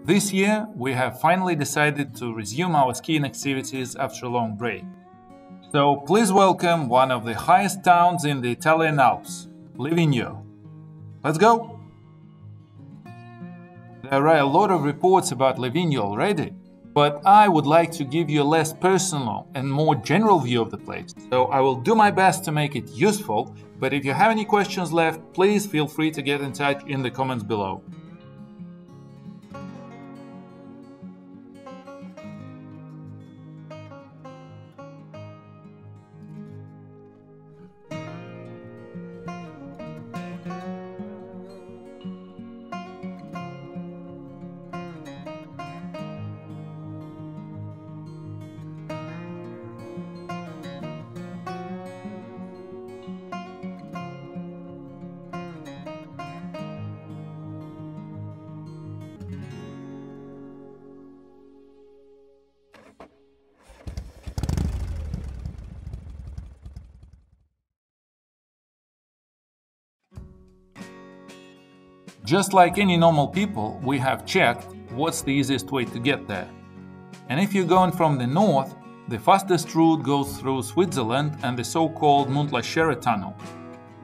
This year, we have finally decided to resume our skiing activities after a long break. So please welcome one of the highest towns in the Italian Alps, Livigno. Let's go! There are a lot of reports about Livigno already, but I would like to give you a less personal and more general view of the place. So I will do my best to make it useful, but if you have any questions left, please feel free to get in touch in the comments below. Just like any normal people, we have checked what's the easiest way to get there. And if you're going from the north, the fastest route goes through Switzerland and the so-called Montlacera tunnel,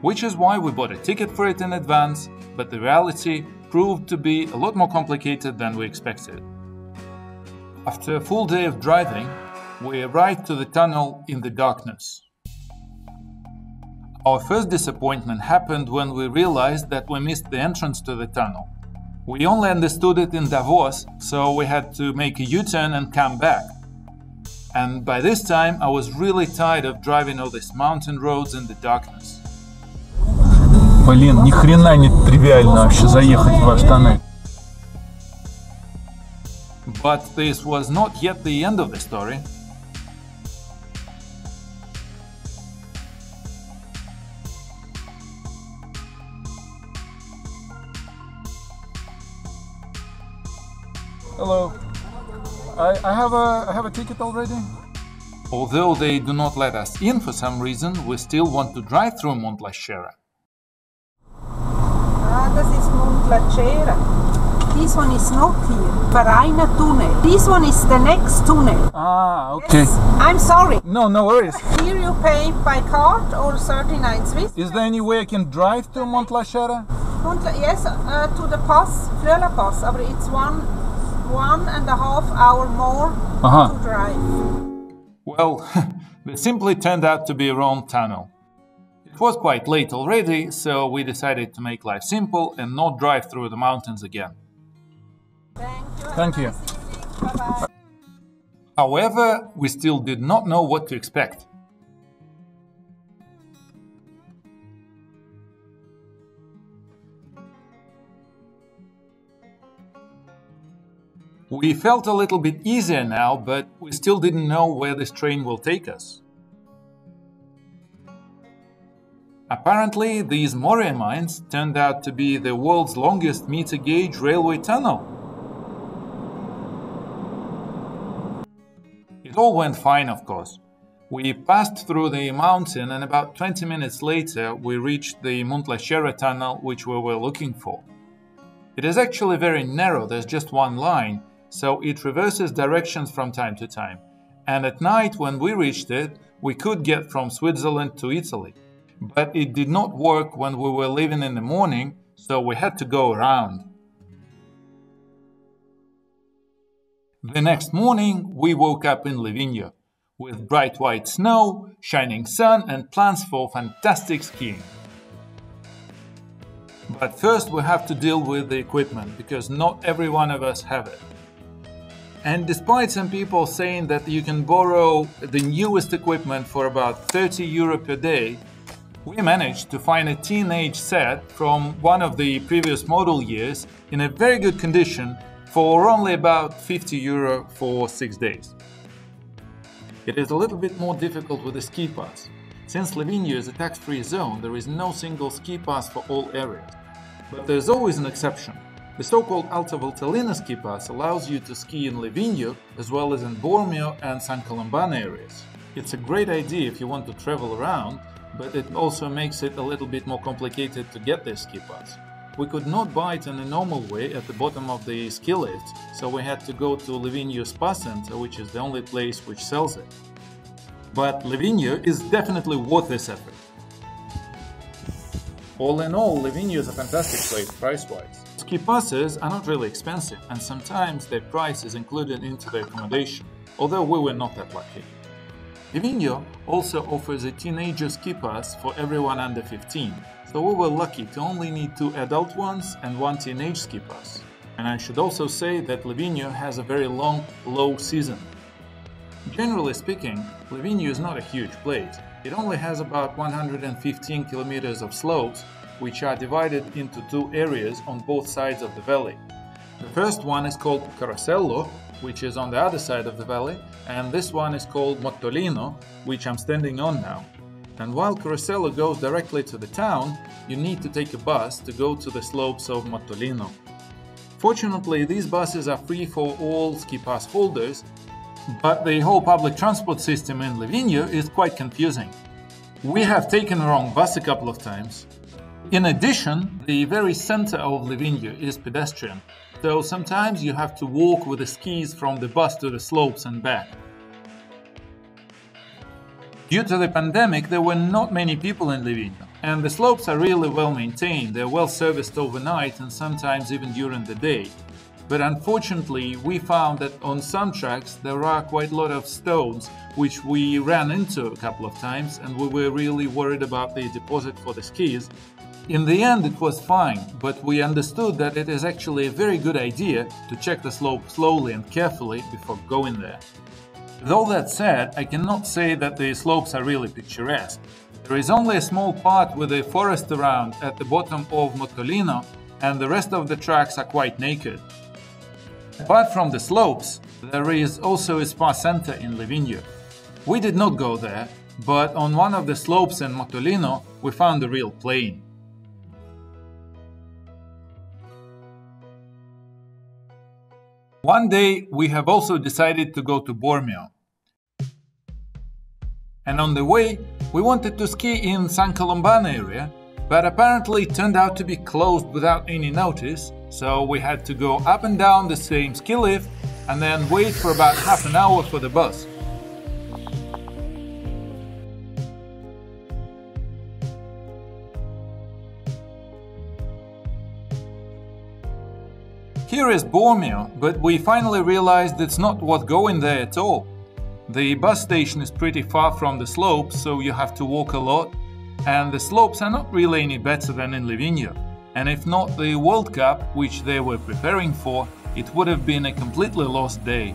which is why we bought a ticket for it in advance, but the reality proved to be a lot more complicated than we expected. After a full day of driving, we arrived to the tunnel in the darkness. Our first disappointment happened when we realized that we missed the entrance to the tunnel. We only understood it in Davos, so we had to make a U-turn and come back. And by this time I was really tired of driving all these mountain roads in the darkness. Блин, ни хрена не тривиально вообще заехать в ваш тоннель. But this was not yet the end of the story. Hello. I have a ticket already. Although they do not let us in for some reason, we still want to drive through Montlacera. Das ist Montlacera. This one is not here. Vereiner Tunnel. This one is the next tunnel. Ah, okay. Yes, I'm sorry. No worries. Here you pay by card or 39 Swiss. Is there any way I can drive to Montlacera? Yes, to the pass, Fröla Pass, but it's 1.5 hour more to drive. Well, they simply turned out to be a wrong tunnel. It was quite late already, so we decided to make life simple and not drive through the mountains again. Thank you. Bye-bye. However, we still did not know what to expect. We felt a little bit easier now, but we still didn't know where this train will take us. Apparently, these Moria mines turned out to be the world's longest meter-gauge railway tunnel. It all went fine, of course. We passed through the mountain and about 20 minutes later we reached the Montlacera tunnel which we were looking for. It is actually very narrow, there's just one line, so it reverses directions from time to time. And at night when we reached it, we could get from Switzerland to Italy. But it did not work when we were leaving in the morning, so we had to go around. The next morning, we woke up in Livigno, with bright white snow, shining sun and plans for fantastic skiing. But first we have to deal with the equipment, because not every one of us have it. And despite some people saying that you can borrow the newest equipment for about 30 euro per day, we managed to find a teenage set from one of the previous model years in a very good condition for only about 50 euro for 6 days. It is a little bit more difficult with the ski pass. Since Livigno is a tax-free zone, there is no single ski pass for all areas. But there's always an exception. The so-called Alta Valtellina ski pass allows you to ski in Livigno as well as in Bormio and San Colomban areas. It's a great idea if you want to travel around, but it also makes it a little bit more complicated to get this ski pass. we could not buy it in a normal way at the bottom of the ski lift, so we had to go to Livigno Spa Center, which is the only place which sells it. But Livigno is definitely worth this effort. All in all, Livigno is a fantastic place price-wise. Ski passes are not really expensive, and sometimes their price is included into the accommodation, although we were not that lucky. Livigno also offers a teenager ski pass for everyone under 15, so we were lucky to only need 2 adult ones and 1 teenage ski pass. And I should also say that Livigno has a very long, low season. Generally speaking, Livigno is not a huge place. It only has about 115 kilometers of slopes, which are divided into 2 areas on both sides of the valley. The first one is called Carosello, which is on the other side of the valley, and this one is called Mottolino, which I'm standing on now. And while Carosello goes directly to the town, you need to take a bus to go to the slopes of Mottolino. Fortunately, these buses are free for all ski pass holders, but the whole public transport system in Livigno is quite confusing. We have taken the wrong bus a couple of times. In addition, the very center of Livigno is pedestrian, so sometimes you have to walk with the skis from the bus to the slopes and back. Due to the pandemic, there were not many people in Livigno, and the slopes are really well maintained. They're well serviced overnight and sometimes even during the day. But unfortunately, we found that on some tracks there are quite a lot of stones, which we ran into a couple of times, and we were really worried about the deposit for the skis. In the end it was fine, but we understood that it is actually a very good idea to check the slope slowly and carefully before going there. With all that said, I cannot say that the slopes are really picturesque. There is only a small part with a forest around at the bottom of Mottolino, and the rest of the tracks are quite naked. Apart from the slopes, there is also a spa center in Livigno. We did not go there, but on one of the slopes in Mottolino we found a real plain. One day we have also decided to go to Bormio. And on the way we wanted to ski in San Colombano area, but apparently it turned out to be closed without any notice, so we had to go up and down the same ski lift and then wait for about half an hour for the bus. Here is Bormio, but we finally realized it's not worth going there at all. The bus station is pretty far from the slopes, so you have to walk a lot, and the slopes are not really any better than in Livigno. And if not the World Cup, which they were preparing for, it would have been a completely lost day.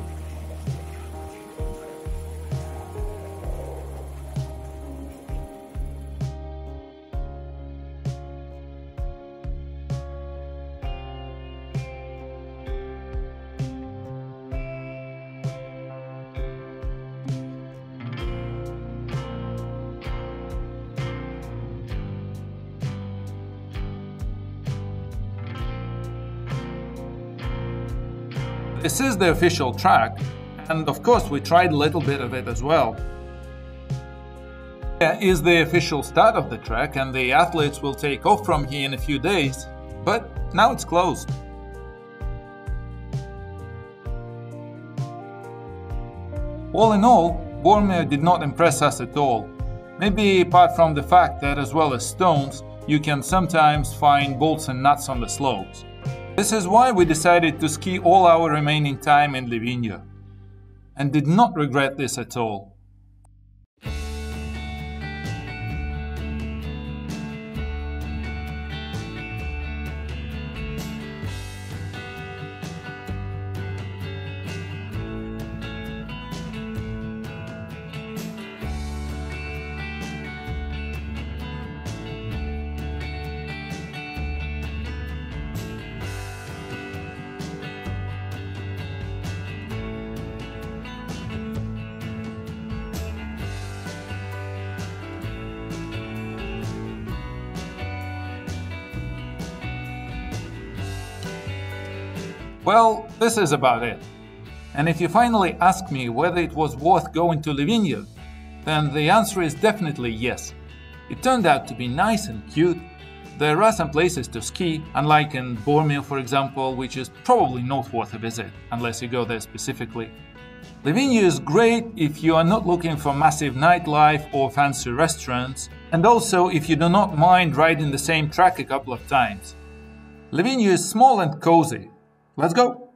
This is the official track, and of course we tried a little bit of it as well. Here is the official start of the track, and the athletes will take off from here in a few days, but now it's closed. All in all, Bormio did not impress us at all. Maybe apart from the fact that, as well as stones, you can sometimes find bolts and nuts on the slopes. This is why we decided to ski all our remaining time in Livigno, and did not regret this at all. Well, this is about it. And if you finally ask me whether it was worth going to Livigno, then the answer is definitely yes. It turned out to be nice and cute, there are some places to ski, unlike in Bormio, for example, which is probably not worth a visit, unless you go there specifically. Livigno is great if you are not looking for massive nightlife or fancy restaurants, and also if you do not mind riding the same track a couple of times. Livigno is small and cozy. Let's go!